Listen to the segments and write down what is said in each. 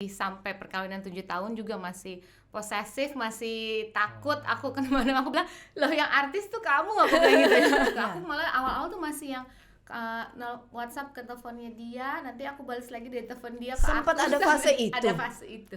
sampai perkawinan 7 tahun juga masih posesif, masih takut aku kemana-mana. Aku bilang, loh yang artis tuh kamu, aku bilang gitu ya. Aku malah awal-awal tuh masih yang WhatsApp ke teleponnya dia, nanti aku balas lagi dari telepon dia ke Sempat aku. ada fase itu? Ada fase itu.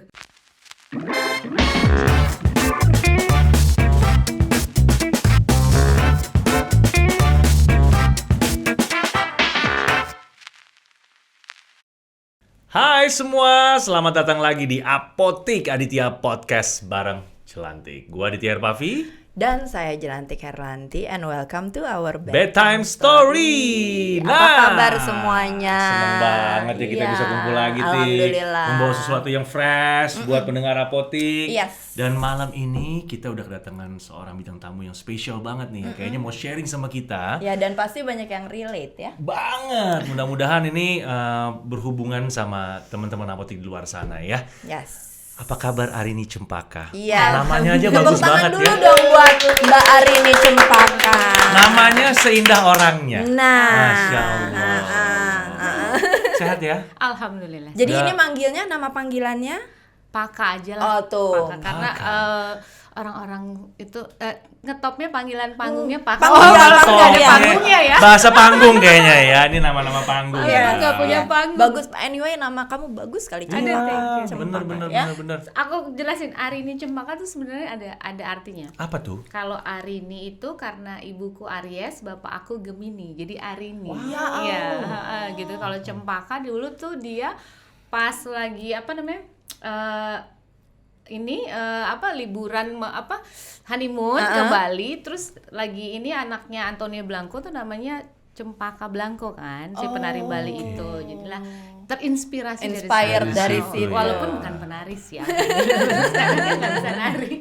Hai semua, selamat datang lagi di Apotik Aditya Podcast bareng Jelantik. Gua Aditya Herpavi. Dan saya Jelantik Herlanti, and welcome to our Bedtime Story. Apa kabar semuanya? Seneng banget ya kita bisa kumpul lagi, Tik. Alhamdulillah. Membawa sesuatu yang fresh buat pendengar Apotik. Yes. Dan malam ini kita udah kedatangan seorang bintang tamu yang spesial banget nih. Kayaknya mau sharing sama kita. Ya, dan pasti banyak yang relate ya. Banget. Mudah-mudahan ini berhubungan sama teman-teman Apotik di luar sana ya. Yes. Apa kabar Arini Cempaka? Iya. Namanya aja Tepuk bagus tangan banget dulu ya. dong buat Mbak Arini Cempaka. Namanya seindah orangnya. Nah. Masya Allah. Sehat ya? Alhamdulillah. Jadi Udah. ini manggilnya, nama panggilannya? Paka aja lah. Oh, tuh. Paka. Karena orang-orang itu ngetopnya panggilan panggungnya Paka. Panggilan Panggungnya ya. Bahasa panggung kayaknya ya. Ini nama-nama panggung. Iya, nggak punya Iya. panggung. Bagus. Anyway, nama kamu bagus sekali. Ada, thank you. Bener. Aku jelasin, Arini Cempaka tuh sebenarnya ada artinya. Apa tuh? Kalau Arini itu karena ibuku Aries, bapak aku Gemini, jadi Arini. Wow. Iya, gitu. Kalau Cempaka dulu tuh dia pas lagi liburan honeymoon ke Bali, terus lagi ini anaknya Antonia Blanco tuh namanya Cempaka Blanco kan, si penari Bali itu. Jadilah terinspirasi Inspired dari situ. Walaupun bukan penaris ya. Sekarang dia nggak bisa nari.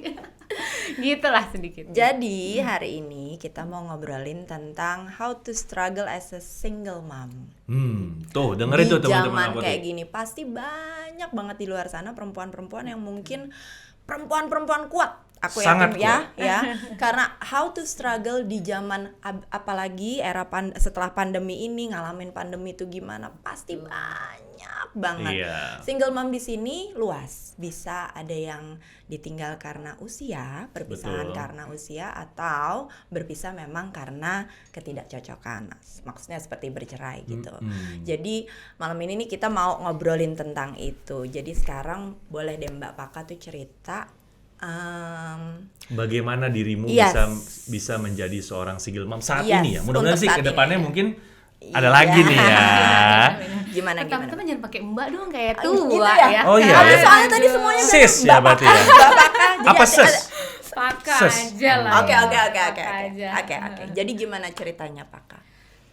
Gitulah sedikit. Jadi hari ini kita mau ngobrolin tentang how to struggle as a single mom. Tuh dengerin tuh Di teman-teman zaman kayak Apotik. gini pasti banyak banget di luar sana perempuan-perempuan yang mungkin perempuan-perempuan kuat. Aku Sangat yakin ya. Karena how to struggle di zaman apalagi era setelah pandemi ini, ngalamin pandemi itu gimana, pasti banyak banget. Iya. Single mom di sini luas. Bisa ada yang ditinggal karena usia, perpisahan Betul. karena usia, atau berpisah memang karena ketidakcocokan. Maksudnya seperti bercerai gitu. Jadi malam ini nih kita mau ngobrolin tentang itu. Jadi sekarang boleh deh Mbak Paka tuh cerita Bagaimana dirimu Yes. bisa menjadi seorang single mom saat Yes, ini ya? Mudah-mudahan untuk sih saat kedepannya ini. mungkin ada Iya. lagi nih ya. Gimana? Teman-teman jangan pakai mbak dong, kayak Itu tua ya? ya. Oh iya, Kamu ya. soalnya tadi semuanya bilang Sis ya Mbak berarti Paka, ya. Mbak Paka. Jadi Apa sis? Paka Ses. aja lah. Oke. Paka aja. Jadi gimana ceritanya Paka?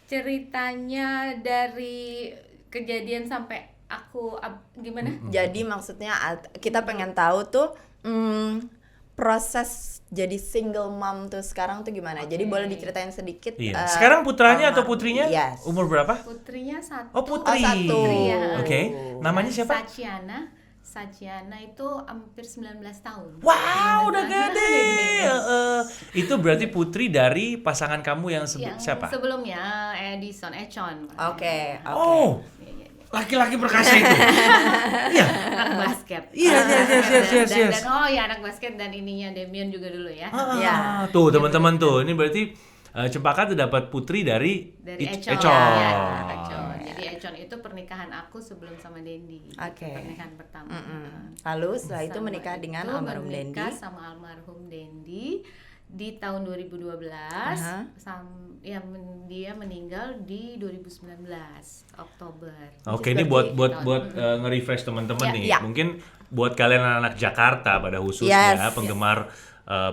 Ceritanya dari kejadian sampai aku gimana? Jadi maksudnya kita pengen tahu tuh proses jadi single mom tuh sekarang tuh gimana? Jadi boleh diceritain sedikit. Iya. Sekarang putranya atau putrinya? Yes. Umur berapa? Putrinya satu. Oh, putri. satu. Iya. Oke. Namanya siapa? Sachiana itu hampir 19 tahun. Wow, udah 19 tahun. gede. Itu berarti putri dari pasangan kamu yang Yang siapa? sebelumnya Echon. Oke. Oh, laki-laki perkasa itu. Iya. Anak basket. Yes. Dan oh ya anak basket, dan ininya Demian juga dulu ya. Ya. Tuh teman-teman tuh, ini berarti Cempaka tuh dapat putri dari Echon. Echon. Ya, Echon. Jadi Echon itu pernikahan aku sebelum sama Dendi. Oke. Pernikahan pertama. Lalu setelah itu Sama menikah dengan itu almarhum Dendi. menikah sama almarhum Dendi di tahun 2012. Dia meninggal di 2019 Oktober. Oke, ini buat nge-refresh teman-teman nih. Ya. Mungkin buat kalian anak-anak Jakarta pada khususnya Yes. penggemar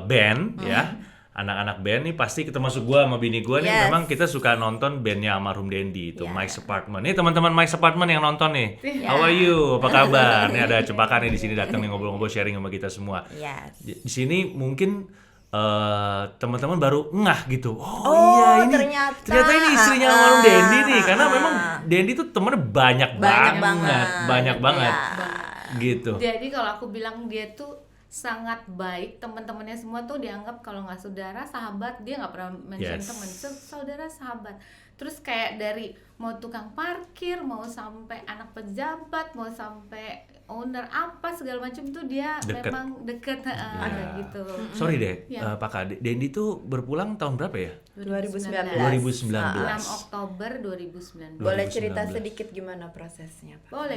band ya. Anak-anak band nih pasti termasuk gua sama bini gua nih, Yes. memang kita suka nonton bandnya almarhum Dendi itu, Yeah. Mike's Apartment. Nih teman-teman Mike's Apartment yang nonton nih. How are you? Apa kabar? Nih ada Cempaka nih di sini datang nih ngobrol-ngobrol sharing sama kita semua. Yes. Di sini mungkin teman-teman baru ngah gitu. Oh, iya ini ternyata. ini istrinya almarhum Dendi nih, karena memang Dendi tuh temennya banyak banget. Ya. Gitu. Jadi kalau aku bilang dia tuh sangat baik, teman-temannya semua tuh dianggap kalau nggak saudara, sahabat. Dia nggak pernah mention Yes. teman, saudara, sahabat. Terus kayak dari mau tukang parkir, mau sampai anak pejabat, mau sampai owner apa segala macam tuh dia Deket. memang deket Iya. gitu. Sorry deh, Ya. Pak Kak, Dendi tuh berpulang tahun berapa ya? 2019. 2019. 6 Oktober 2019. Boleh cerita 2019. sedikit gimana prosesnya, Pak? Boleh.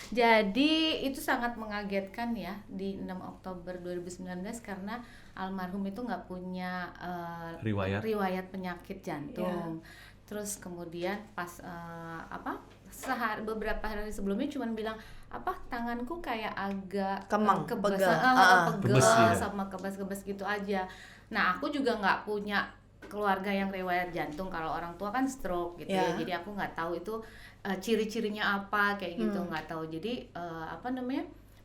Jadi itu sangat mengagetkan ya di 6 Oktober 2019 karena almarhum itu nggak punya riwayat penyakit jantung. Terus kemudian pas beberapa hari sebelumnya cuman bilang tanganku kayak agak Kemang, kebas, pegel. pegel Kebas, ya. sama kebas-kebas gitu aja. Nah aku juga nggak punya keluarga yang riwayat jantung, kalau orang tua kan stroke gitu ya, jadi aku nggak tahu itu ciri-cirinya apa kayak gitu, nggak tahu. Jadi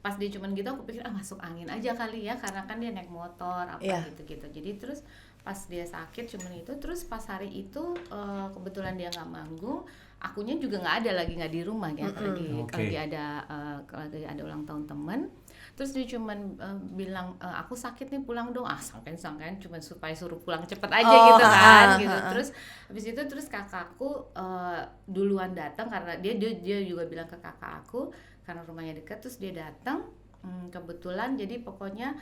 pas dia cuman gitu aku pikir masuk angin aja kali ya, karena kan dia naik motor gitu-gitu. Jadi terus pas dia sakit cuman itu, terus pas hari itu kebetulan dia nggak manggung, akunya juga nggak di rumah ya, lagi ada ulang tahun temen. Terus dia cuman bilang aku sakit nih, pulang dong. Sangkain cuman supaya suruh pulang cepet aja gitu kan gitu. Terus habis itu kakakku duluan datang, karena dia juga bilang ke kakak aku karena rumahnya dekat. Terus dia datang kebetulan, jadi pokoknya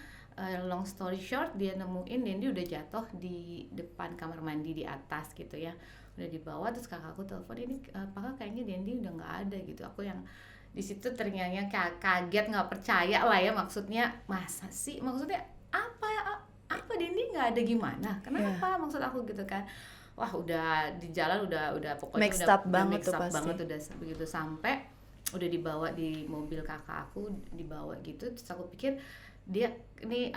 long story short dia nemuin Dendi udah jatuh di depan kamar mandi di atas gitu ya, udah dibawa. Terus kakakku telepon, ini apakah kayaknya Dendi udah nggak ada gitu. Aku yang di situ ternyata kaget, nggak percaya lah ya, maksudnya masa sih, maksudnya apa Dendi nggak ada gimana, kenapa maksud aku gitu kan. Wah udah di jalan udah pokoknya mixed udah up banget mixed tuh up pasti. banget udah begitu, sampai udah dibawa di mobil kakak aku, dibawa gitu. Terus aku pikir dia ini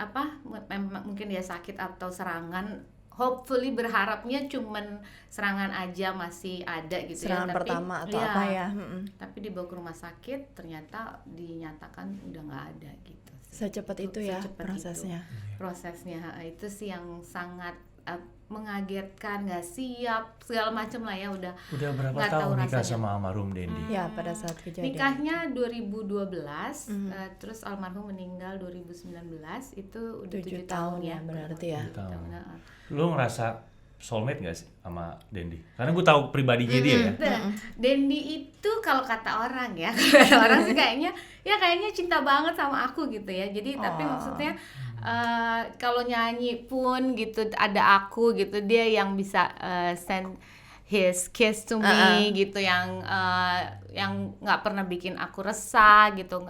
mungkin dia sakit atau serangan, hopefully berharapnya cuman serangan aja masih ada gitu serangan ya, tapi pertama atau apa ya. Tapi dibawa ke rumah sakit ternyata dinyatakan udah nggak ada gitu. Secepat itu ya Secepat prosesnya itu sih yang sangat mengagetkan, nggak siap segala macam lah ya. Udah berapa nggak tahu tahun nikah rasanya. sama almarhum Dendi? Ya pada saat kejadian. Nikahnya 2012, terus almarhum meninggal 2019, itu udah 7 tahun ya berarti ya. 7 tahun. Lu ngerasa soulmate gak sih sama Dendi? Karena gue tahu pribadinya dia ya. Dendi itu kalau kata orang ya, orang sih kayaknya cinta banget sama aku gitu ya. Jadi tapi maksudnya kalau nyanyi pun gitu ada aku gitu, dia yang bisa send his kiss to me gitu, yang nggak pernah bikin aku resah gitu,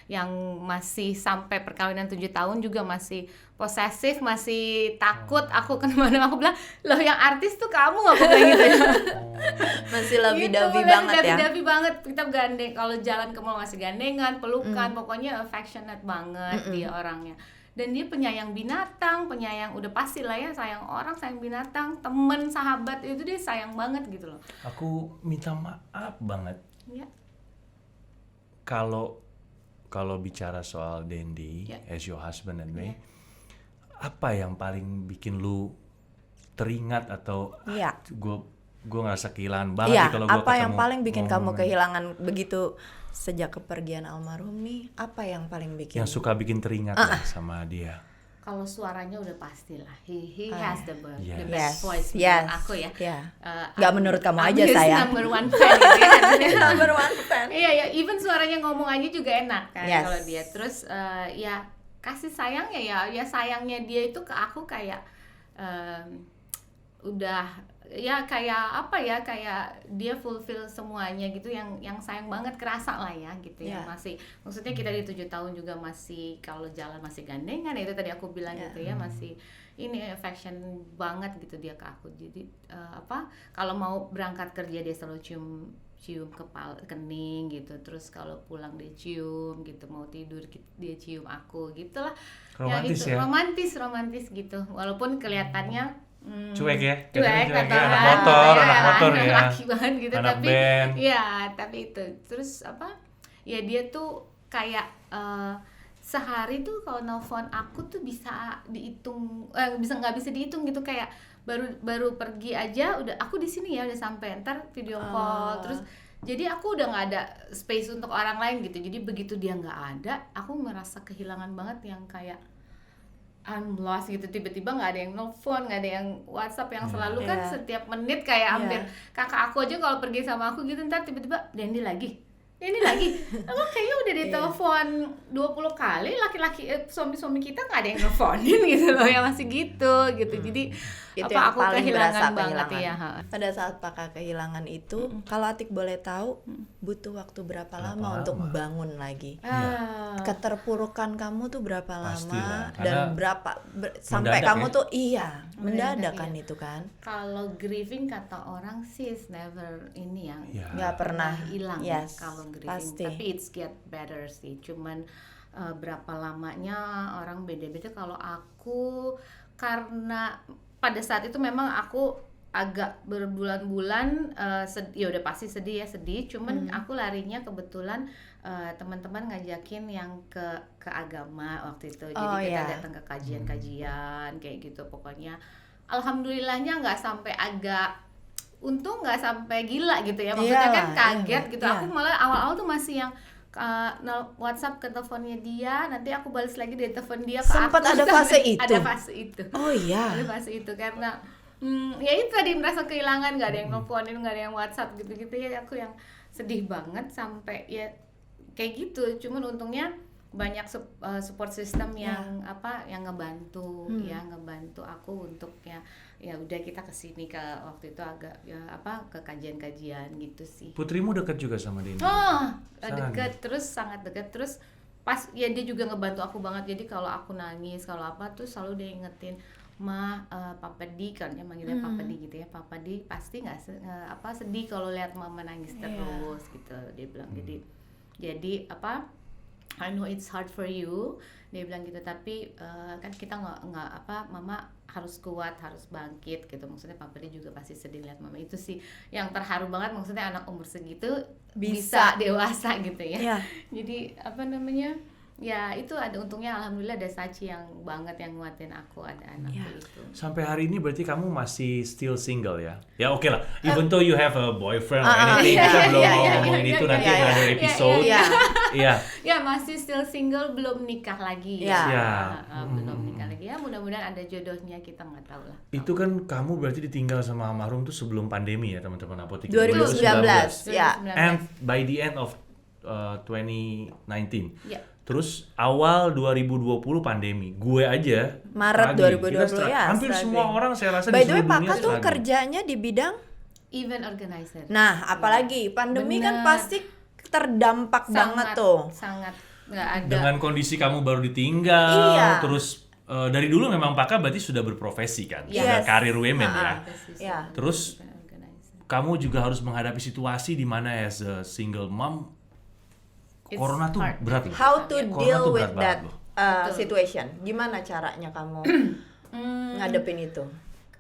yang masih sampai perkawinan 7 tahun juga masih posesif, masih takut aku kemana-mana. Aku bilang, loh yang artis tuh kamu, aku bilang gitu ya. Masih lovey-dovey gitu, banget ya. lovey-dovey banget, kita gandeng, kalau jalan ke mall masih gandengan, pelukan, pokoknya affectionate banget dia orangnya. Dan dia penyayang binatang, udah pasti lah ya, sayang orang, sayang binatang, temen, sahabat, itu dia sayang banget gitu loh. Aku minta maaf banget. Ya. Kalau bicara soal Dendi as your husband and me, apa yang paling bikin lu teringat atau gue ngerasa kehilangan banget kalau gue ketemu? Apa yang paling bikin kamu kehilangan begitu sejak kepergian almarhum nih? Apa yang paling bikin? Yang suka bikin teringat lah sama dia. Kalau suaranya udah pastilah, he has the Yes. best voice menurut aku ya. Nggak menurut kamu aja I'm his saya. number one fan gitu ya. Number one fan. Iya, even suaranya ngomong aja juga enak kan Yes. kalau dia. Terus ya kasih sayangnya ya sayangnya dia itu ke aku kayak udah ya kayak apa ya, kayak dia fulfill semuanya gitu, yang sayang banget, kerasa lah ya gitu ya. Masih, maksudnya kita di 7 tahun juga masih kalau jalan masih gandengan, itu tadi aku bilang gitu ya, masih ini affection banget gitu dia ke aku. Jadi kalau mau berangkat kerja dia selalu cium kepala, kening gitu, terus kalau pulang dia cium gitu, mau tidur dia cium aku gitulah. Romantis ya, itu, romantis gitu, walaupun kelihatannya cuek ya, cuek anak motor ya, laki banget gitu, anak tapi band. ya tapi itu terus ya dia tuh kayak sehari tuh kalau nelfon aku tuh bisa dihitung, nggak bisa dihitung gitu, kayak baru pergi aja udah aku di sini ya, udah sampai, ntar video call. Terus jadi aku udah nggak ada space untuk orang lain gitu, jadi begitu dia nggak ada aku merasa kehilangan banget, yang kayak I'm lost gitu, tiba-tiba nggak ada yang nelfon, nggak ada yang WhatsApp, yang selalu kan setiap menit kayak hampir kakak aku aja kalau pergi sama aku gitu, ntar tiba-tiba Dendi lagi ini lagi, lo kayaknya udah ditelepon 20 kali, laki-laki suami-suami kita nggak ada yang nelfonin gitu loh, ya masih gitu. Jadi itu apa yang aku paling kehilangan berasa banget kehilangan. ya. Pada saat Pakak kehilangan itu, kalau Atik boleh tahu, butuh waktu berapa lama untuk bangun lagi? Keterpurukan kamu tuh berapa lama? Dan berapa sampai kamu tuh mendadak kan itu kan? Kalau grieving kata orang sih never ini yang nggak pernah hilang kalau grieving. Pasti. Tapi it's get better sih. Cuman berapa lamanya orang beda-beda. Kalau aku karena pada saat itu memang aku agak berbulan-bulan ya udah pasti sedih. Cuman aku larinya kebetulan teman-teman ngajakin yang ke agama waktu itu. Jadi kita datang ke kajian-kajian kayak gitu. Pokoknya alhamdulillahnya nggak sampai untung nggak sampai gila gitu ya. Maksudnya kan kaget gitu. Aku malah awal-awal tuh masih yang WhatsApp ke teleponnya dia, nanti aku balas lagi dari telepon dia ke sempat aku. Ada fase itu? Ada fase itu. Oh iya. Ada fase itu karena ya itu tadi merasa kehilangan, nggak ada yang nelfonin, nggak ada yang WhatsApp gitu-gitu ya. Aku yang sedih banget sampai ya kayak gitu. Cuman untungnya banyak support system yang yang ngebantu ngebantu aku untuk ya udah kita kesini ke waktu itu agak ke kajian-kajian gitu sih. Putrimu dekat juga sama Dendy? Sangat dekat terus pas ya dia juga ngebantu aku banget. Jadi kalau aku nangis kalau apa tuh selalu dia ingetin, Papa Di kan dia manggilnya Papa Di gitu ya, Papa Di pasti nggak sedih kalau lihat mama nangis terus gitu dia bilang. Jadi I know it's hard for you, dia bilang gitu, tapi kan kita nggak mama harus kuat, harus bangkit gitu. Maksudnya Papa dia juga pasti sedih lihat mama. Itu sih yang terharu banget, maksudnya anak umur segitu bisa dewasa gitu ya. Jadi ya itu ada untungnya, alhamdulillah ada Sachi yang nguatin aku, ada anakku itu. Sampai hari ini berarti kamu masih still single ya? Ya oke lah, even though you have a boyfriend or anything, kita belum mau ngomongin itu nanti ada episode. Ya masih still single, belum nikah lagi. Belum nikah lagi ya, mudah-mudahan ada jodohnya, kita nggak tahu lah. Itu kan kamu berarti ditinggal sama almarhum tuh sebelum pandemi ya teman-teman Apotik? 2019. And by the end of 2019. Terus awal 2020 pandemi, gue aja Maret 2020 hampir semua orang saya rasa by di the way, seluruh dunia Pakak tuh kerjanya di bidang event organizer. Nah, apalagi pandemi kan pasti terdampak banget tuh. Sangat nggak ada. Dengan kondisi kamu baru ditinggal, terus dari dulu memang Pakak berarti sudah berprofesi kan, sudah karir women ya. Terus kamu juga harus menghadapi situasi di mana as a single mom. Corona tuh berat loh. How to deal with that situation? Gimana caranya kamu ngadepin itu?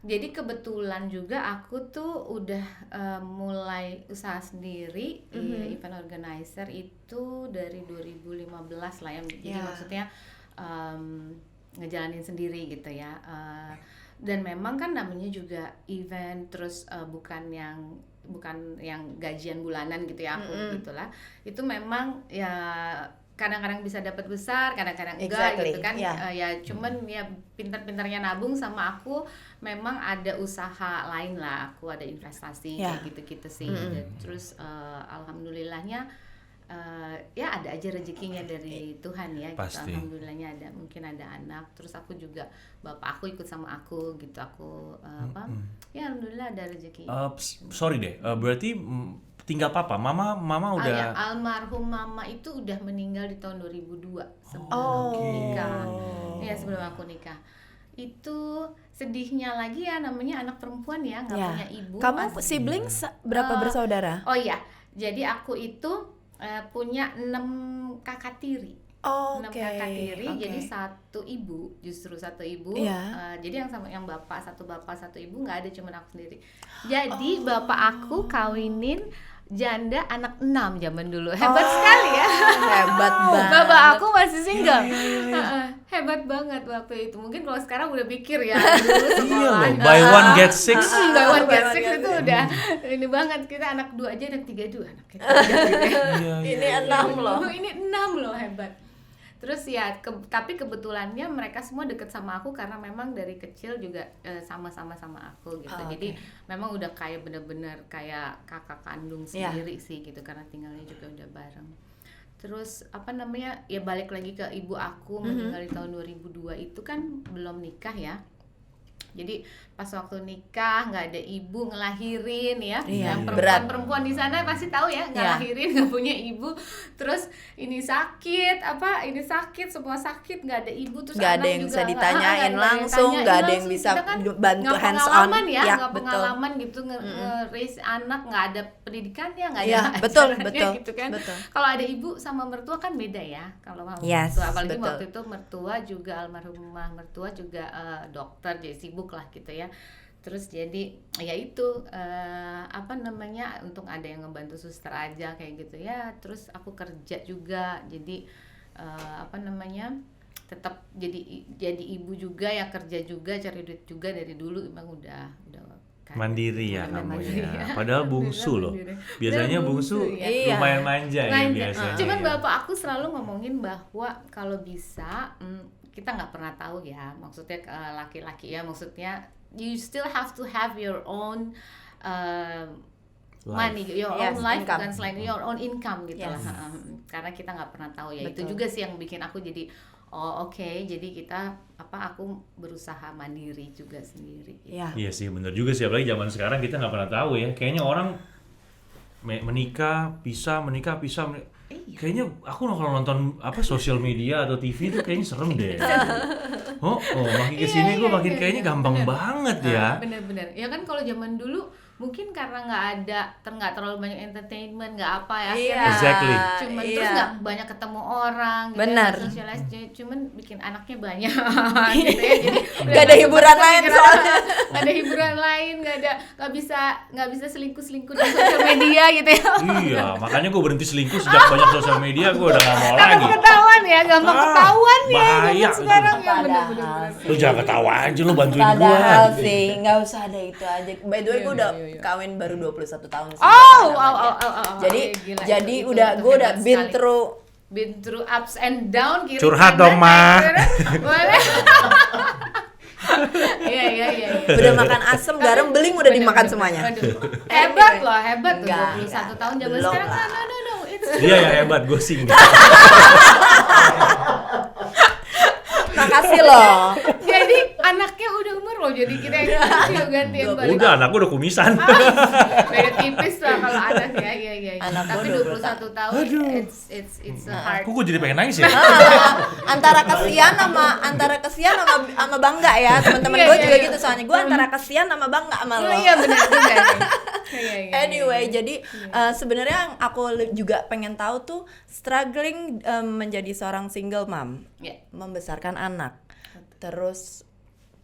Jadi kebetulan juga aku tuh udah mulai usaha sendiri, event organizer itu dari 2015 lah ya. Jadi maksudnya ngejalanin sendiri gitu ya. Dan memang kan namanya juga event, terus bukan yang gajian bulanan gitu ya aku gitulah. Itu memang ya kadang-kadang bisa dapat besar, kadang-kadang enggak gitu kan. Ya cuman ya pintar-pintarnya nabung sama aku memang ada usaha lain lah, aku ada investasi kayak gitu-gitu sih. Dan terus alhamdulillahnya ya ada aja rezekinya dari Tuhan ya. Pasti. Gitu. Alhamdulillahnya mungkin ada anak. Terus aku juga bapak aku ikut sama aku gitu. Aku ya alhamdulillah ada rezeki. Sorry deh, berarti tinggal papa, mama udah. Almarhum mama itu udah meninggal di tahun 2002 sebelum aku nikah. Ya sebelum aku nikah. Itu sedihnya lagi ya, namanya anak perempuan ya, nggak punya ibu. Kamu siblings berapa bersaudara? Oh iya, jadi aku itu punya 6 kakak tiri. 6 kakak tiri, jadi satu ibu. Jadi yang satu bapak satu ibu nggak ada, cuma aku sendiri. Jadi bapak aku kawinin janda anak 6 zaman dulu. Hebat sekali ya. Hebat banget. Bapak aku masih single. Hebat banget waktu itu. Mungkin kalau sekarang udah pikir ya. Iya loh, buy one get six. Buy one get six itu udah ini banget. Kita anak 2 aja, anak 3 2 anak kita. Ini 6 loh. Ini 6 loh, hebat. Terus ya tapi kebetulannya mereka semua deket sama aku karena memang dari kecil juga sama-sama aku gitu. Jadi memang udah kayak bener-bener kayak kakak kandung sendiri sih gitu, karena tinggalnya juga udah bareng. Terus ya balik lagi ke ibu aku meninggal di tahun 2002 itu kan belum nikah ya. Jadi pas waktu nikah nggak ada ibu ngelahirin ya, yang perempuan di sana pasti tahu ya, ngelahirin nggak punya ibu, terus ini sakit semua sakit, nggak ada ibu, terus nggak ada yang bisa ditanyain langsung, nggak ada yang bisa bantu hands on ya, nggak pengalaman gitu nge-raise anak, nggak ada pendidikannya, nggak ada betul gitu kan. Kalau ada ibu sama mertua kan beda ya, kalau mertua apalagi waktu itu mertua juga almarhumah mertua juga dokter, jadi sibuk lah gitu ya. Terus jadi ya itu untuk ada yang ngebantu suster aja kayak gitu ya. Terus aku kerja juga, jadi tetap jadi ibu juga ya, kerja juga, cari duit juga dari dulu emang udah mandiri ya kamu ya. Padahal bungsu loh. Biasanya bungsu lumayan manja ya biasanya. Cuman bapak aku selalu ngomongin bahwa kalau bisa kita nggak pernah tahu ya, maksudnya laki-laki ya, maksudnya you still have to have your own money, your own life, bukan selain your own income gitu lah. Karena kita nggak pernah tahu ya. Itu juga sih yang bikin aku jadi jadi aku berusaha mandiri juga sendiri gitu. Iya sih, bener juga sih, apalagi zaman sekarang kita nggak pernah tahu ya. Kayaknya orang menikah pisah. Kayaknya aku kalau nonton sosial media atau TV itu kayaknya serem deh. Makin kesini gue makin kayaknya gampang banget ya. Bener-bener. Ya kan kalau zaman dulu mungkin karena nggak terlalu banyak entertainment, nggak apa ya, exactly. Cuman terus nggak banyak ketemu orang, gitu, benar. Sosialis, cuman bikin anaknya banyak, gitu ya. Jadi nggak ada hiburan lain soalnya. Nggak ada hiburan lain, nggak bisa selingkuh di sosial media gitu ya. Iya, makanya gue berhenti selingkuh sejak banyak sosial media, gue udah nggak mau lagi. Gampang ketahuan ya. Bahaya sekarang ya, lu jangan ketawa aja, lu bantuin gue. Padahal sih nggak usah ada itu aja. By the way, gue udah kawin baru 21 tahun sih. Jadi gue udah been through ups and down gitu. Curhat dong, Ma. Iya. Udah makan asem, garam, beling udah dimakan semuanya. Hebat loh 21 tahun zaman sekarang. No. Dia yang hebat, gue sih. Makasih loh. Jadi anaknya udah umur loh, jadi kita yang kecil gantian balik. Udah, anakku udah kumisan. Beda tipis lah kalau anaknya. Iya. Tapi 21 tahun, it's a hard. Kok gue jadi pengen nangis ya? Antara kesian sama bangga ya. Teman-teman gue juga gitu soalnya. Gue antara kesian sama bangga sama lo. Iya benar juga. Anyway, jadi sebenarnya yang aku juga pengen tahu tuh struggling menjadi seorang single mom, membesarkan anak, terus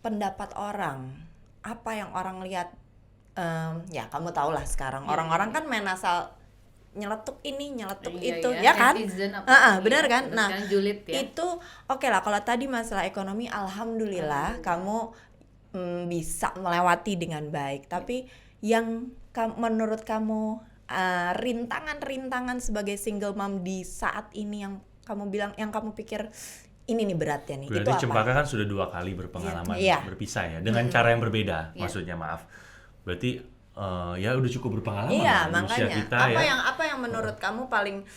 pendapat orang, apa yang orang lihat, ya kamu tau lah sekarang orang-orang kan main asal nyeletuk ini nyeletuk itu, ya kan? Benar kan? Nah julid, ya. Itu oke lah. Kalau tadi masalah ekonomi, alhamdulillah kamu bisa melewati dengan baik. Tapi yang menurut kamu rintangan sebagai single mom di saat ini yang kamu bilang, yang kamu pikir ini nih beratnya nih, berarti itu apa? Cempaka kan sudah 2 kali berpengalaman berpisah ya, dengan cara yang berbeda, maksudnya maaf. Berarti ya udah cukup berpengalaman. Iya, makanya kita, apa yang menurut kamu paling,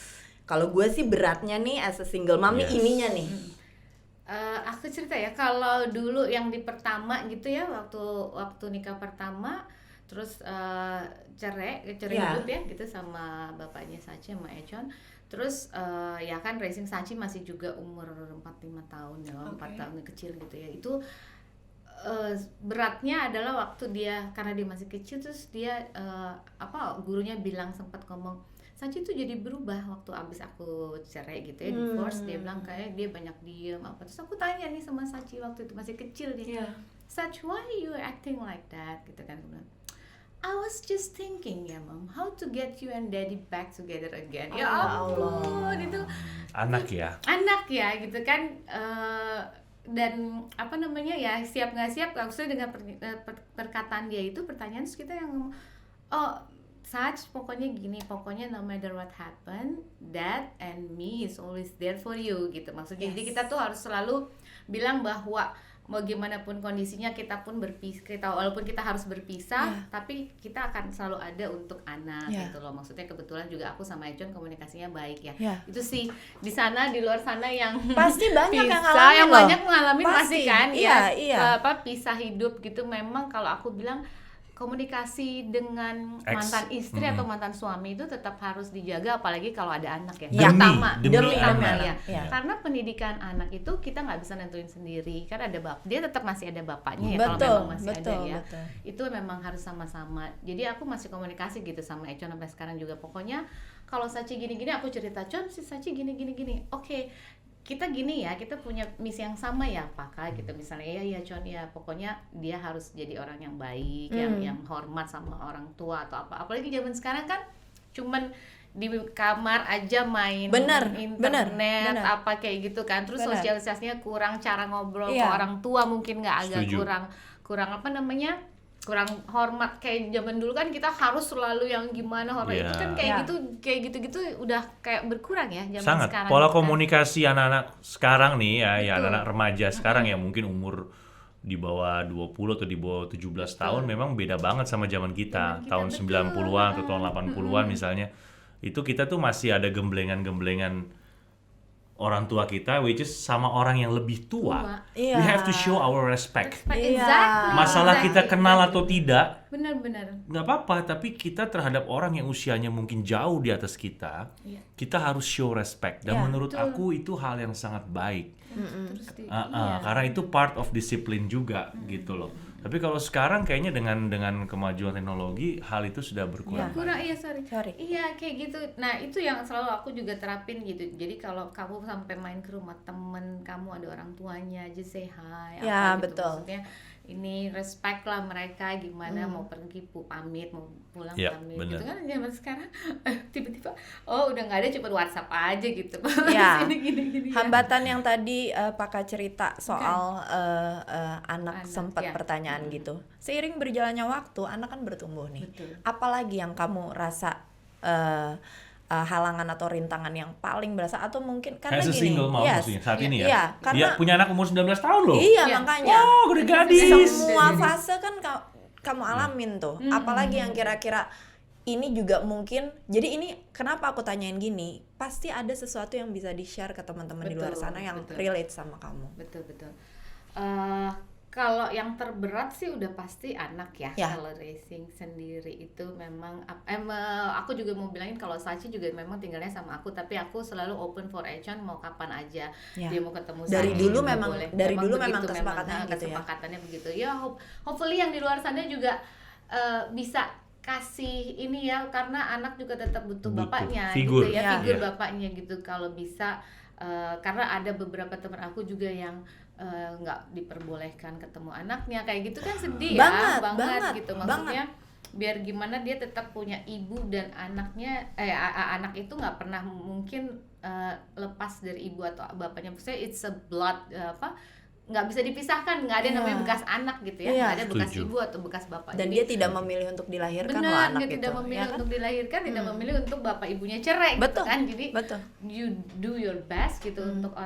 kalau gue sih beratnya nih as a single mom nih ininya nih. Aku cerita ya, kalau dulu yang di pertama gitu ya, waktu nikah pertama, terus cerai hidup ya gitu sama bapaknya Sachi sama Echon. Terus ya kan raising Sachi masih juga umur 4-5 tahun ya, 4 tahun kecil gitu ya. Itu beratnya adalah waktu dia, karena dia masih kecil, terus dia gurunya bilang, sempat ngomong, Sachi tuh jadi berubah waktu abis aku cerai gitu ya, divorce. Dia bilang kayak dia banyak diem apa. Terus aku tanya nih sama Sachi waktu itu masih kecil dia, Sachi, why you acting like that gitu kan. Aku bilang, I was just thinking ya Mom, how to get you and Daddy back together again. Ya ampun, itu anak ya gitu kan. Dan ya siap nggak siap, maksudnya dengan perkataan dia itu, pertanyaan kita yang ngomong, Sach, pokoknya gini, pokoknya no matter what happen, dad and me is always there for you gitu. Maksudnya jadi kita tuh harus selalu bilang bahwa mau gimana pun kondisinya kita pun berpisah, walaupun kita harus berpisah, tapi kita akan selalu ada untuk anak gitu loh. Maksudnya kebetulan juga aku sama Econ komunikasinya baik ya. Itu sih di sana, di luar sana yang pasti banyak pisah, yang banyak mengalami pasti kan iya. Pisah hidup gitu. Memang kalau aku bilang komunikasi dengan mantan istri atau mantan suami itu tetap harus dijaga, apalagi kalau ada anak ya. Demi anak ya. Karena pendidikan anak itu kita nggak bisa nentuin sendiri, kan ada dia tetap masih ada bapaknya ya, kalau memang masih ada ya. Itu memang harus sama-sama. Jadi aku masih komunikasi gitu sama Econ sampai sekarang juga. Pokoknya kalau Sachi gini-gini aku cerita, Con si Sachi gini. Oke. Kita gini ya, kita punya misi yang sama ya Pak gitu misalnya ya Con ya, pokoknya dia harus jadi orang yang baik, yang hormat sama orang tua atau apa. Apalagi zaman sekarang kan cuman di kamar aja main internet apa kayak gitu kan. Terus sosialisasinya kurang, cara ngobrol ke orang tua mungkin agak kurang apa namanya? Kurang hormat. Kayak zaman dulu kan kita harus selalu yang gimana hormat itu kan kayak gitu udah kayak berkurang ya zaman sangat. Sekarang. Pola komunikasi anak-anak sekarang nih ya anak-anak remaja sekarang ya mungkin umur di bawah 20 atau di bawah 17 tahun memang beda banget sama zaman kita tahun 90-an atau tahun 80-an misalnya. Itu kita tuh masih ada gemblengan-gemblengan orang tua kita, which is sama orang yang lebih tua. We have to show our respect. Masalah kita kenal atau tidak, benar. nggak apa-apa. Tapi kita terhadap orang yang usianya mungkin jauh di atas kita, kita harus show respect. Dan menurut aku itu hal yang sangat baik. Karena itu part of disiplin juga gitu loh. Tapi kalau sekarang kayaknya dengan kemajuan teknologi hal itu sudah berkurang. Sorry. Iya kayak gitu. Nah itu yang selalu aku juga terapin gitu. Jadi kalau kamu sampai main ke rumah temen kamu ada orang tuanya, just say hi. Betul. Maksudnya ini respect lah mereka gimana mau pergi pamit, mau pulang pamit bener. Gitu kan zaman sekarang tiba-tiba udah nggak ada, cuma WhatsApp aja gitu. Gini. Hambatan yang tadi Pak cerita soal anak sempat pertanyaan gitu. Seiring berjalannya waktu anak kan bertumbuh nih. Betul. Apalagi yang kamu rasa halangan atau rintangan yang paling berasa atau mungkin karena gini. Single mom maksudnya saat ini ya. Iya, karena dia punya anak umur 19 tahun loh. Iya, makanya. Udah gadis. Semua fase kan kamu alamin tuh. Apalagi yang kira-kira ini juga mungkin. Jadi ini kenapa aku tanyain gini? Pasti ada sesuatu yang bisa di-share ke teman-teman di luar sana yang relate sama kamu. Betul. Kalau yang terberat sih udah pasti anak ya. Kalau racing sendiri itu memang aku juga mau bilangin kalau Sachi juga memang tinggalnya sama aku, tapi aku selalu open for Econ mau kapan aja dia mau ketemu dari saya. Dulu memang kesepakatannya gitu kesepakatannya begitu. Ya hopefully yang di luar sana juga bisa kasih ini ya, karena anak juga tetap butuh bapaknya figur. Gitu ya, figur bapaknya gitu kalau bisa. Karena ada beberapa teman aku juga yang nggak diperbolehkan ketemu anaknya kayak gitu kan sedih banget gitu. Maksudnya biar gimana dia tetap punya ibu dan anaknya anak itu nggak pernah mungkin lepas dari ibu atau bapaknya. Maksudnya it's a blood nggak bisa dipisahkan, nggak ada namanya bekas anak gitu ya, nggak ada bekas ibu atau bekas bapak. Dan dia tidak memilih untuk dilahirkan loh anak itu. Tidak memilih untuk dilahirkan, tidak memilih untuk bapak ibunya cerai gitu kan. Jadi you do your best gitu untuk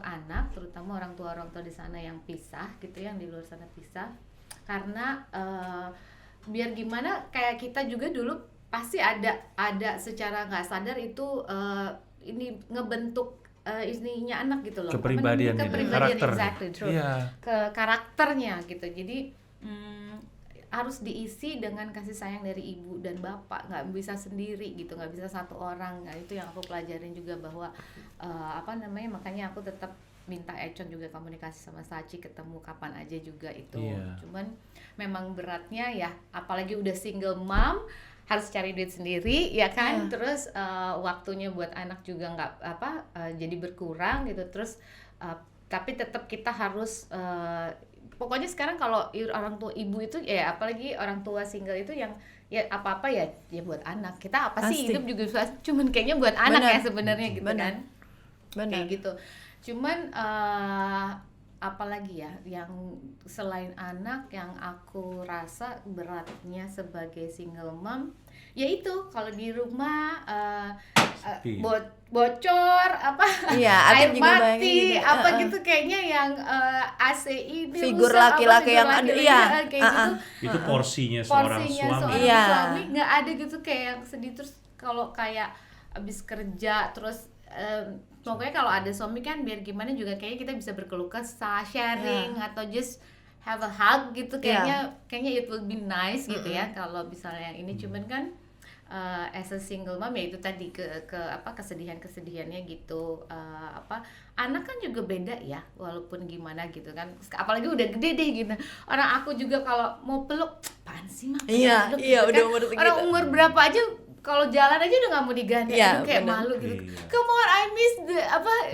anak, terutama orang tua di sana yang pisah gitu, yang di luar sana pisah. Karena biar gimana kayak kita juga dulu pasti ada secara nggak sadar itu ini ngebentuk istrinya anak gitu loh, kepribadian karakter, exactly, true. Ke karakternya gitu. Jadi harus diisi dengan kasih sayang dari ibu dan bapak, nggak bisa sendiri gitu, nggak bisa satu orang. Nah itu yang aku pelajarin juga bahwa makanya aku tetap minta Econ juga komunikasi sama Sachi, ketemu kapan aja juga itu. Cuman memang beratnya ya, apalagi udah single mom, harus cari duit sendiri ya kan. Terus waktunya buat anak juga nggak jadi berkurang gitu. Terus tapi tetap kita harus pokoknya sekarang kalau orang tua ibu itu ya, apalagi orang tua single itu yang ya apa-apa ya buat anak. Kita apa sih hidup juga cuman kayaknya buat anak ya sebenarnya gitu kan. Kayak gitu. Cuman apalagi ya yang selain anak yang aku rasa beratnya sebagai single mom, yaitu kalau di rumah bocor apa air mati gitu. Apa gitu kayaknya yang AC ini figur laki-laki yang ada kayak gitu. Itu porsinya seorang suami. Suami nggak ada gitu kayak yang sedih. Terus kalau kayak abis kerja terus pokoknya kalau ada suami kan biar gimana juga kayaknya kita bisa berkeluh kesah, sharing atau just have a hug gitu, kayaknya it will be nice gitu ya kalau misalnya yang ini. Cuman kan as a single mom ya itu tadi ke kesedihannya gitu. Anak kan juga beda ya walaupun gimana gitu kan, apalagi udah gede deh gitu. Orang aku juga kalau mau peluk apaan sih mah peluk gitu udah kan. Orang umur berapa aja kalau jalan aja udah nggak mau diganti, kayak malu gitu. Come on, I miss the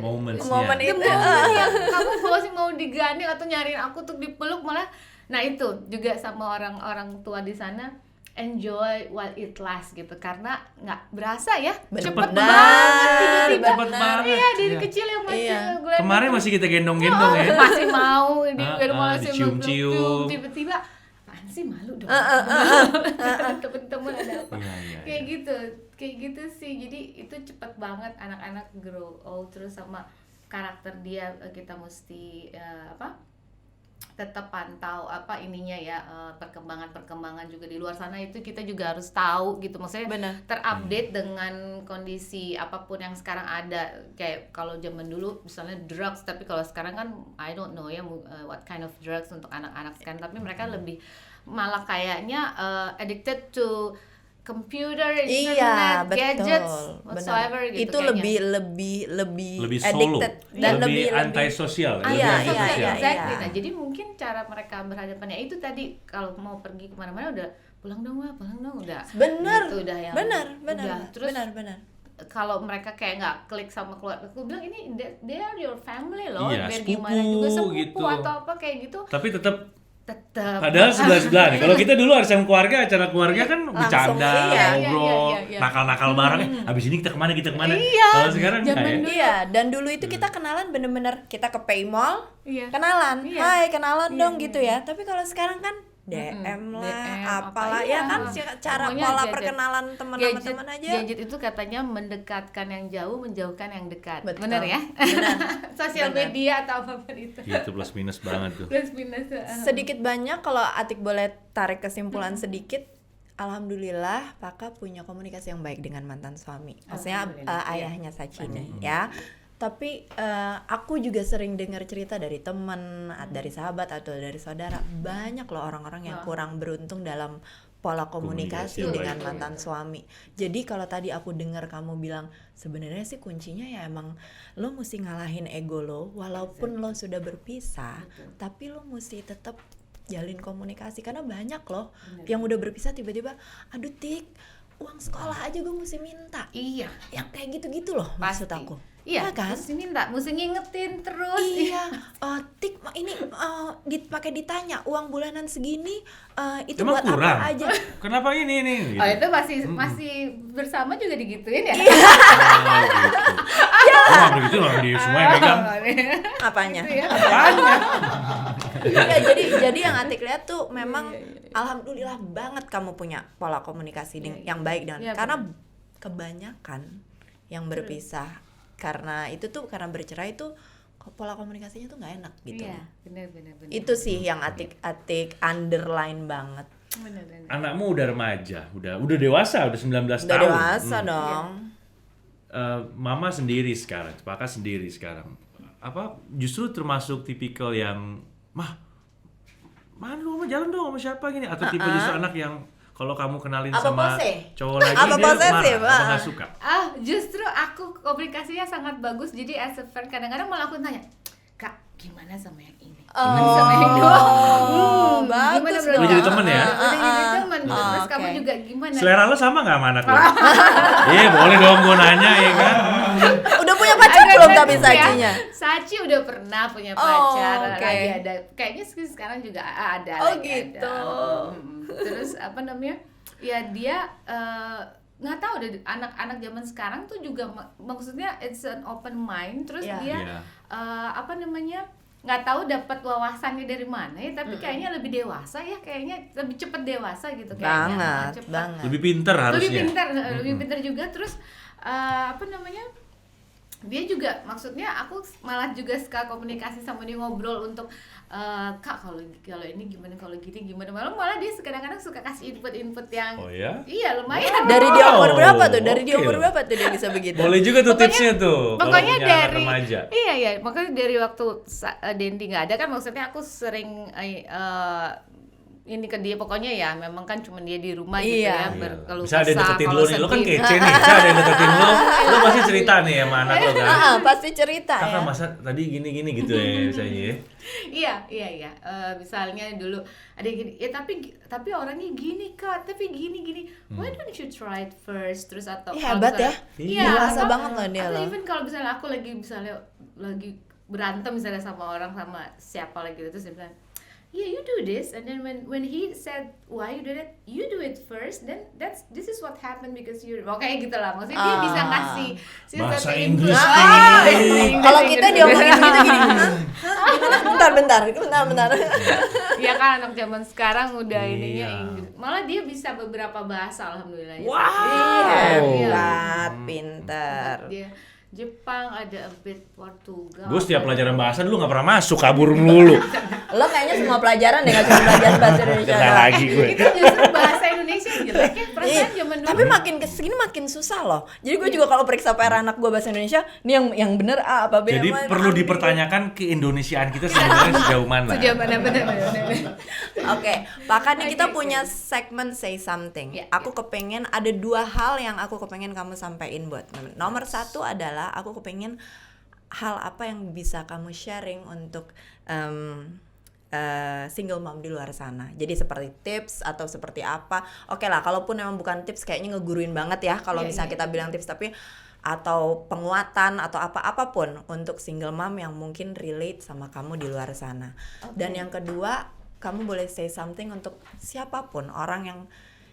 momen itu yang kamu masih mau diganti atau nyariin aku untuk dipeluk malah. Nah itu juga sama orang tua di sana, enjoy while it lasts gitu, karena nggak berasa ya, cepet banget tiba-tiba. Iya dari kecil yang masih kemarin masih kita gendong-gendong ya, masih mau masih cium-cium, tiba-tiba sih malu dong. Temen-temen ada apa kayak gitu sih. Jadi itu cepet banget anak-anak grow old, terus sama karakter dia kita mesti tetap pantau ininya ya, perkembangan juga di luar sana itu kita juga harus tahu gitu, maksudnya terupdate dengan kondisi apapun yang sekarang ada. Kayak kalau zaman dulu misalnya drugs, tapi kalau sekarang kan I don't know ya what kind of drugs untuk anak-anak sekarang, tapi mereka lebih malah kayaknya addicted to computer, internet, gadgets, whatsoever gitu. Itu kayaknya. lebih solo addicted dan lebih anti-sosial. Exactly. Nah, jadi mungkin cara mereka berhadapannya itu tadi, kalau mau pergi kemana-mana udah pulang dong udah. Bener. Gitu, udah yang terus benar. Kalau mereka kayak nggak klik sama keluarga, aku bilang ini they are your family loh, biar sepupu, gimana juga sepupu gitu. atau apa kayak gitu. Tapi tetap padahal sebelah nih. Kalau kita dulu harus yang keluarga, acara keluarga kan bercanda, ngobrol, nakal-nakal bareng. Habis ini kita kemana? Kalau sekarang enggak. Dan dulu itu kita kenalan bener-bener kita ke Paymall, kenalan, hai kenalan dong gitu ya. Tapi kalau sekarang kan DM lah, apalah ya kan cara pola perkenalan teman sama teman aja. Gadget itu katanya mendekatkan yang jauh, menjauhkan yang dekat. Bener ya? Sosial media atau apapun itu. Itu plus minus banget tuh. Plus minus. Sedikit banyak kalau Atik boleh tarik kesimpulan sedikit. Alhamdulillah Paka punya komunikasi yang baik dengan mantan suami. Maksudnya ayahnya Sachi nih ya. Tapi aku juga sering dengar cerita dari teman, dari sahabat atau dari saudara, banyak loh orang-orang yang kurang beruntung dalam pola komunikasi dengan mantan suami. Jadi kalau tadi aku dengar kamu bilang sebenarnya sih kuncinya ya emang lo mesti ngalahin ego lo, walaupun lo sudah berpisah, tapi lo mesti tetap jalin komunikasi, karena banyak loh yang udah berpisah tiba-tiba, aduh Tik, uang sekolah aja gue mesti minta. Iya. Yang kayak gitu-gitu loh maksud aku. Iya kan? Mesti minta, mesti ngingetin terus. Iya. Tik ini pakai ditanya uang bulanan segini itu emang buat kurang? apa aja? Kenapa ini? Gitu. Oh itu masih bersama juga digituin ya? Gitu. Wah begitu loh di semua yang pegang. Apanya? Apanya? Ya, jadi yang Atik lihat tuh memang alhamdulillah banget kamu punya pola komunikasi yang baik dengan karena kebanyakan yang berpisah karena bercerai itu pola komunikasinya tuh nggak enak gitu. Iya, benar. Itu sih yang Atik underline banget. Benar. Anakmu udah remaja, udah dewasa, udah 19 tahun. Udah dewasa dong. Mama sendiri sekarang, Paka sendiri sekarang. Apa justru termasuk tipikal yang mana lu jalan dong sama siapa gini, atau tipe justru anak yang kalau kamu kenalin sama cowok lagi dia marah, nggak suka? Justru aku komunikasinya sangat bagus, jadi as a friend kadang-kadang malah aku tanya, Kak, gimana sama yang ini? Gimana sama yang dua? Bagus dong. Udah jadi temen ya? Udah jadi temen. Terus kamu juga gimana? Selera lo sama nggak sama anak lo? Boleh dong gue nanya ya kan? Udah punya pacar belum tapi Sachinya? Sachi udah pernah punya pacar, lagi ada. Kayaknya sekarang juga ada. Gitu. Terus apa namanya? Ya dia nggak tahu deh, anak-anak zaman sekarang tuh juga maksudnya it's an open mind, terus dia apa namanya nggak tahu dapat wawasannya dari mana ya, tapi kayaknya lebih dewasa ya, kayaknya lebih cepat dewasa gitu kayaknya. Banget. Lebih pintar harusnya. Lebih pintar juga. Terus apa namanya? Dia juga, maksudnya aku malah juga suka komunikasi sama dia, ngobrol untuk Kak kalau ini gimana, kalau gini gimana, malah dia kadang-kadang suka kasih input yang iya lumayan. Dari dia umur berapa tuh? Dia umur berapa tuh dia bisa begitu? Boleh juga tuh tipsnya tuh. Pokoknya dari remaja. Iya, makanya dari waktu Dendi nggak ada kan, maksudnya aku sering ini ke dia, pokoknya ya memang kan cuma dia di rumah gitu ya, berkeluh kesah. Bisa ada deketin lo nih, lo kan kece nih, bisa ada deketin lo pasti cerita nih sama anak lo kan. Pasti cerita. Kakak masa tadi gini gitu ya misalnya ya. Iya. Misalnya dulu ada yang gini, ya tapi orangnya gini Kak, tapi gini. Why don't you try it first? Terus atau hebat ya. Iya, dewasa banget loh dia loh. Even kalau misalnya aku lagi berantem misalnya sama siapa lagi gitu, terus dia bilang, yeah, you do this, and then when he said why you did it, you do it first, then this is what happened because you kayak gitu lah, maksudnya dia bisa ngasih bahasa Inggris. Kalau kita diomongin gitu gini, bentar. Ya kan anak zaman sekarang udah ininya Inggris, malah dia bisa beberapa bahasa alhamdulillah. Hebat, pintar. Dia Jepang, ada a bit Portugal. Gue setiap pelajaran bahasa dulu gak pernah masuk, kabur mulu. Lo kayaknya semua pelajaran deh, gak cuma pelajaran bahasa Indonesia. Gak lagi gue. Itu justru bahasa Indonesia jelek ya, perasaan zaman dulu. Tapi makin kesini makin susah loh. Jadi gue juga kalau periksa PR anak gue bahasa Indonesia, nih yang bener A apa B. Jadi perlu dipertanyakan keindonesiaan kita sebenarnya sejauh mana. Benar. Oke, makanya kita punya segmen Say Something. Aku kepengen ada 2 hal yang aku kepengen kamu sampaikan buat temen. Nomor 1 adalah aku kepengen hal apa yang bisa kamu sharing untuk single mom di luar sana. Jadi seperti tips atau seperti apa. Oke lah, kalaupun memang bukan tips kayaknya ngeguruin banget ya kalau misalnya kita bilang tips, tapi atau penguatan atau apapun untuk single mom yang mungkin relate sama kamu di luar sana. Dan yang kedua, kamu boleh say something untuk siapapun orang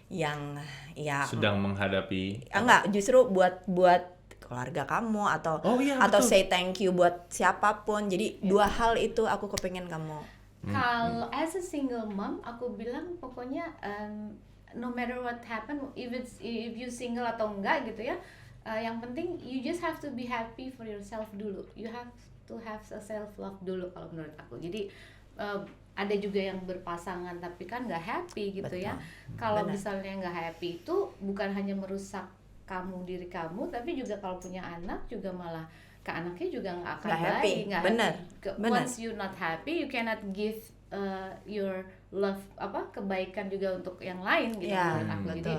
yang ya sedang menghadapi justru buat keluarga kamu atau atau say thank you buat siapapun. Jadi 2 hal itu aku kepengen kamu. Kalau as a single mom, aku bilang pokoknya no matter what happen, if you single atau enggak gitu ya, yang penting you just have to be happy for yourself dulu. You have to have a self love dulu kalau menurut aku. Jadi ada juga yang berpasangan tapi kan nggak happy gitu. Betul. Ya. Kalau misalnya nggak happy itu bukan hanya merusak diri kamu, tapi juga kalau punya anak juga malah ke anaknya juga nggak akan baik. Benar. Once you not happy, you cannot give your love kebaikan juga untuk yang lain gitu menurut aku. Betul. Jadi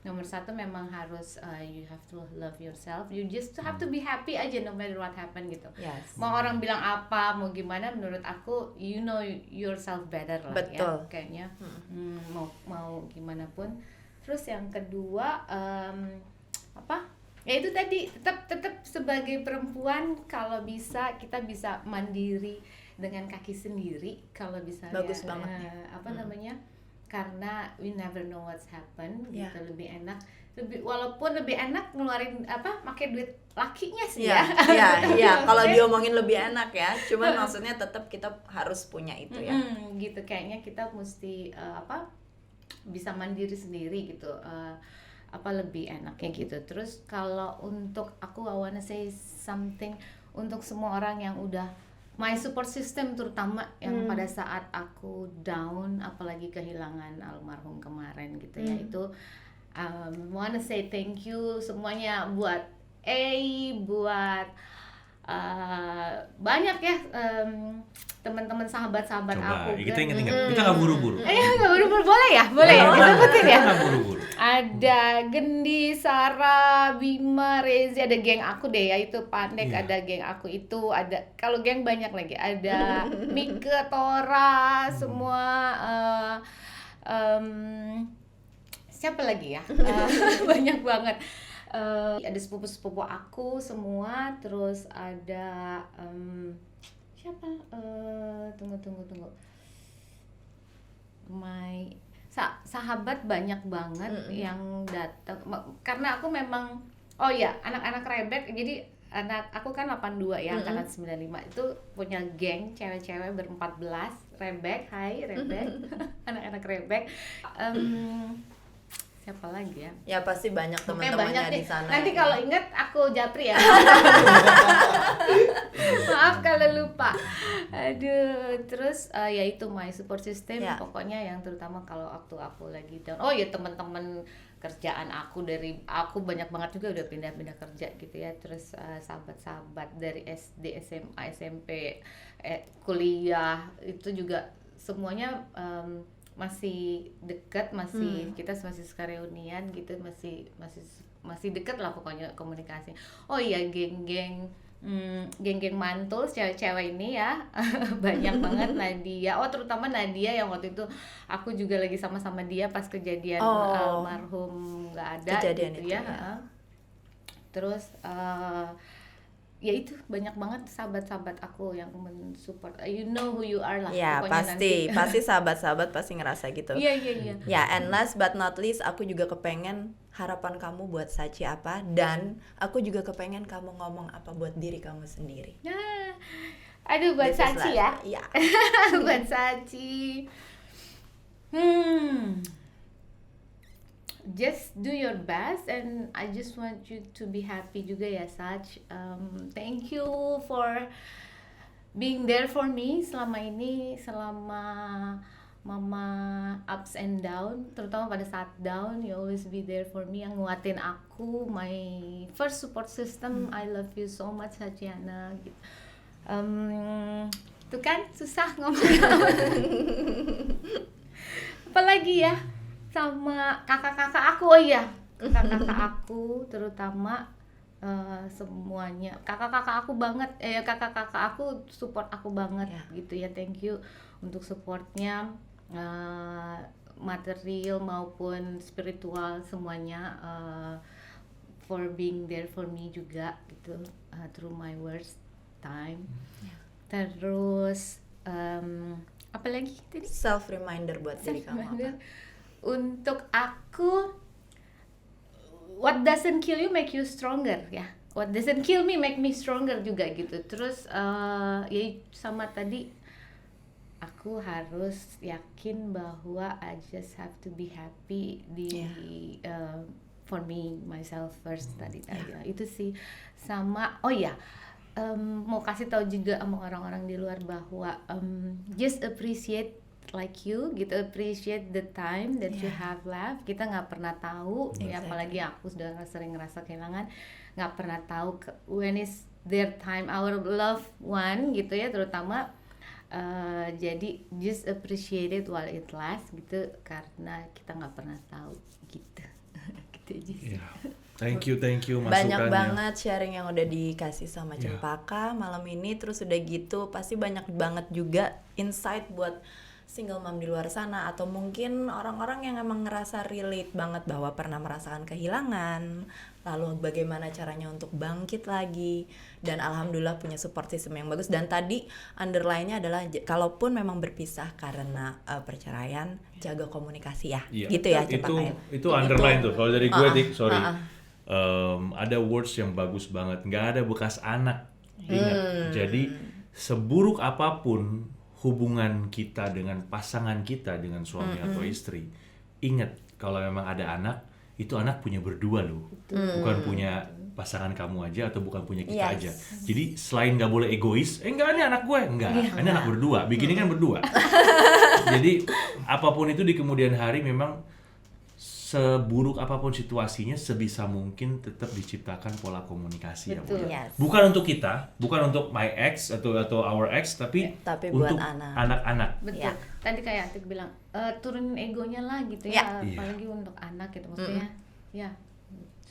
nomor 1 memang harus you have to love yourself. You just have to be happy aja no matter what happen gitu. Yes. Mau orang bilang apa, mau gimana, menurut aku you know yourself better lah. Betul. Ya kayaknya. Mau gimana pun. Terus yang kedua ya itu tadi tetap sebagai perempuan kalau bisa kita bisa mandiri dengan kaki sendiri kalau bisa. Bagus banget namanya, karena we never know what's happen. Gitu lebih enak, walaupun lebih enak ngeluarin pakai duit lakinya sih ya. Iya, kalau diomongin lebih enak ya. Cuman maksudnya tetap kita harus punya itu ya. Gitu kayaknya kita mesti bisa mandiri sendiri gitu. Lebih enaknya gitu. Terus kalau untuk aku I wanna say something untuk semua orang yang udah my support system, terutama yang pada saat aku down, apalagi kehilangan almarhum kemarin gitu ya, itu wanna say thank you semuanya buat buat banyak ya teman-teman sahabat-sahabat aku. Kita ingat kita nggak buru-buru. Nggak buru-buru, boleh ya disebutin ya. Nggak buru-buru. Ada Gendi, Sarah, Bima, Rezi, ada geng aku deh ya, itu Pandek, ada geng aku itu, ada kalau geng banyak lagi, ada Mika, Tora, semua siapa lagi ya? Banyak banget. Ada sepupu-sepupu aku semua, terus ada siapa? Tunggu. Sahabat banyak banget yang datang karena aku memang anak-anak rebek, jadi anak aku kan 82 ya, angkatan 95 itu punya geng cewek-cewek ber-14, Rebek, hai Rebek, anak-anak Rebek. Siapa lagi ya? Ya pasti banyak teman-temannya di sana. Nanti ya. kalau inget aku japri ya. Maaf kalau lupa. Aduh, terus ya itu my support system pokoknya yang terutama kalau waktu aku lagi down. Oh ya teman-teman kerjaan aku banyak banget juga udah pindah-pindah kerja gitu ya. Terus sahabat-sahabat dari SD, SMA, SMP, kuliah itu juga semuanya masih dekat, kita masih suka reunian gitu, masih dekat lah pokoknya komunikasi. Oh iya, geng-geng mantul cewek-cewek ini ya banyak banget. Nadia, terutama Nadia yang waktu itu aku juga lagi sama-sama dia pas kejadian almarhum nggak ada kejadian gitu ya. Terus ya itu banyak banget sahabat-sahabat aku yang mensupport. You know who you are lah. Ya pasti sahabat-sahabat pasti ngerasa gitu. Iya. Ya, and last but not least, aku juga kepengen harapan kamu buat Sachi apa, dan aku juga kepengen kamu ngomong apa buat diri kamu sendiri. Nah, aduh buat Sachi ya. Iya. Buat Sachi. Just do your best and I just want you to be happy juga ya Sach. Thank you for being there for me selama ini, selama mama ups and down, terutama pada saat down you always be there for me, yang nguatin aku, my first support system. I love you so much Sachiana gitu. Tuh kan susah ngomong. Apalagi ya sama kakak-kakak aku. Kakak-kakak aku terutama semuanya kakak-kakak aku banget, kakak-kakak aku support aku banget gitu ya. Thank you untuk supportnya, material maupun spiritual semuanya, for being there for me juga gitu, through my worst time. Terus apa lagi tadi? Self reminder buat diri kamu apa? Untuk aku, what doesn't kill you make you stronger ya. What doesn't kill me make me stronger juga gitu. Terus ya sama tadi, aku harus yakin bahwa I just have to be happy for me, myself first tadi. Itu sih. Sama mau kasih tahu juga sama orang-orang di luar bahwa just appreciate like you gitu, appreciate the time that you have left. Kita nggak pernah tahu, ya apalagi aku sudah sering ngerasa kehilangan, nggak pernah tahu when is their time, our loved one gitu ya terutama. Jadi just appreciate it while it lasts gitu, karena kita nggak pernah tahu gitu. Gitu aja sih. Thank you masukannya. Banyak banget sharing yang udah dikasih sama Cempaka malam ini. Terus udah gitu pasti banyak banget juga insight buat single mom di luar sana, atau mungkin orang-orang yang emang ngerasa relate banget bahwa pernah merasakan kehilangan, lalu bagaimana caranya untuk bangkit lagi, dan alhamdulillah punya support system yang bagus. Dan tadi underline-nya adalah kalaupun memang berpisah karena perceraian, jaga komunikasi ya. Gitu ya Cempaka. Itu underline tuh. Kalau dari gue ada words yang bagus banget, nggak ada bekas anak. Ingat. Jadi seburuk apapun hubungan kita dengan pasangan kita, dengan suami atau istri, ingat kalau memang ada anak, itu anak punya berdua loh, bukan punya pasangan kamu aja atau bukan punya kita aja. Jadi selain nggak boleh egois, enggak ini anak gue, enggak, ini anak berdua, bikinnya kan berdua. Jadi apapun itu di kemudian hari, memang seburuk apapun situasinya, sebisa mungkin tetap diciptakan pola komunikasi yang baik. Bukan untuk kita, bukan untuk my ex atau our ex, tapi untuk anak-anak. Betul. Tadi kayak Atik bilang, turunin egonya lah gitu ya, apalagi untuk anak gitu maksudnya.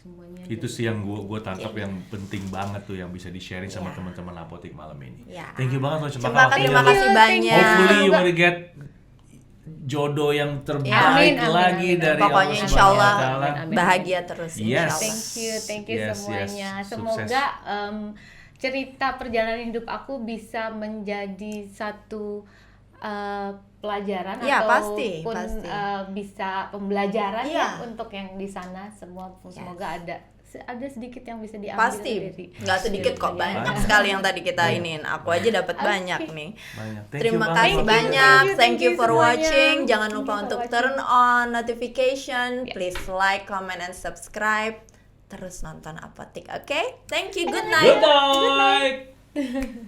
Semuanya. Itu sih yang gue tangkap yang penting banget tuh, yang bisa di-sharing sama teman-teman Apotik malam ini. Thank you banget loh Cempaka. Terima kasih banyak. Hopefully you will get jodoh yang terbaik lagi dari pokoknya Allah insyaallah SWT. Bahagia terus. Thank you semuanya. Semoga cerita perjalanan hidup aku bisa menjadi satu pelajaran ataupun pasti. Bisa pembelajaran ya untuk yang di sana semua. Semoga ada ada sedikit yang bisa diambil pasti dari nggak sedikit kok, banyak sekali yang tadi kita iniin. Aku aja dapat banyak nih. Terima kasih banyak, thank you for watching. Jangan lupa untuk turn on notification, please like, comment, and subscribe. Terus nonton Apotik, oke? Thank you, good night. Good night.